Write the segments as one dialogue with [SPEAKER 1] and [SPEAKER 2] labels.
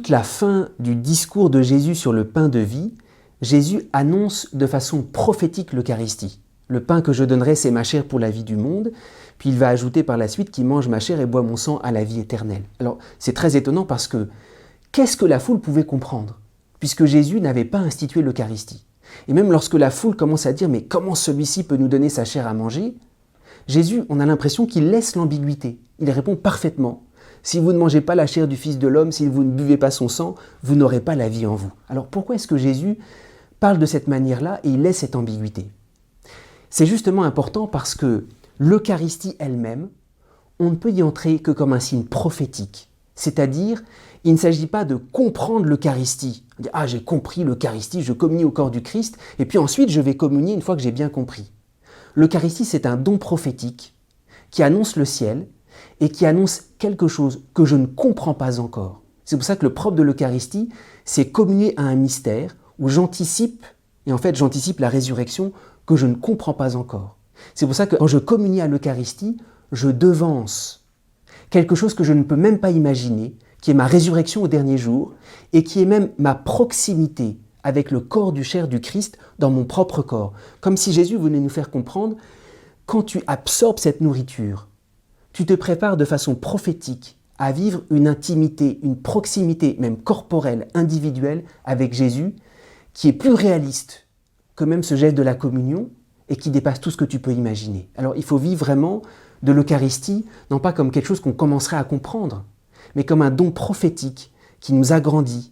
[SPEAKER 1] toute la fin du discours de Jésus sur le pain de vie, Jésus annonce de façon prophétique l'Eucharistie. Le pain que je donnerai, c'est ma chair pour la vie du monde. Puis il va ajouter par la suite qui mange ma chair et boit mon sang à la vie éternelle. Alors c'est très étonnant parce que qu'est-ce que la foule pouvait comprendre? Puisque Jésus n'avait pas institué l'Eucharistie. Et même lorsque la foule commence à dire « mais comment celui-ci peut nous donner sa chair à manger ?» Jésus, on a l'impression qu'il laisse l'ambiguïté. Il répond parfaitement « si vous ne mangez pas la chair du Fils de l'homme, si vous ne buvez pas son sang, vous n'aurez pas la vie en vous. » Alors pourquoi est-ce que Jésus parle de cette manière-là et il laisse cette ambiguïté? C'est justement important parce que l'Eucharistie elle-même, on ne peut y entrer que comme un signe prophétique. C'est-à-dire, il ne s'agit pas de comprendre l'Eucharistie. « Ah, j'ai compris l'Eucharistie, je communie au corps du Christ, et puis ensuite je vais communier une fois que j'ai bien compris. » L'Eucharistie, c'est un don prophétique qui annonce le ciel et qui annonce quelque chose que je ne comprends pas encore. C'est pour ça que le propre de l'Eucharistie, c'est communier à un mystère où j'anticipe, et en fait j'anticipe la résurrection que je ne comprends pas encore. C'est pour ça que quand je communie à l'Eucharistie, je devance quelque chose que je ne peux même pas imaginer, qui est ma résurrection au dernier jour, et qui est même ma proximité avec le corps du chair du Christ dans mon propre corps. Comme si Jésus venait nous faire comprendre, quand tu absorbes cette nourriture, tu te prépares de façon prophétique à vivre une intimité, une proximité, même corporelle, individuelle, avec Jésus, qui est plus réaliste que même ce geste de la communion, et qui dépasse tout ce que tu peux imaginer. Alors il faut vivre vraiment de l'Eucharistie, non pas comme quelque chose qu'on commencerait à comprendre, mais comme un don prophétique qui nous agrandit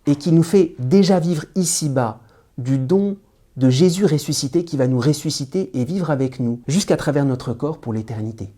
[SPEAKER 1] et qui nous fait déjà vivre ici-bas du don de Jésus ressuscité qui va nous ressusciter et vivre avec nous jusqu'à travers notre corps pour l'éternité.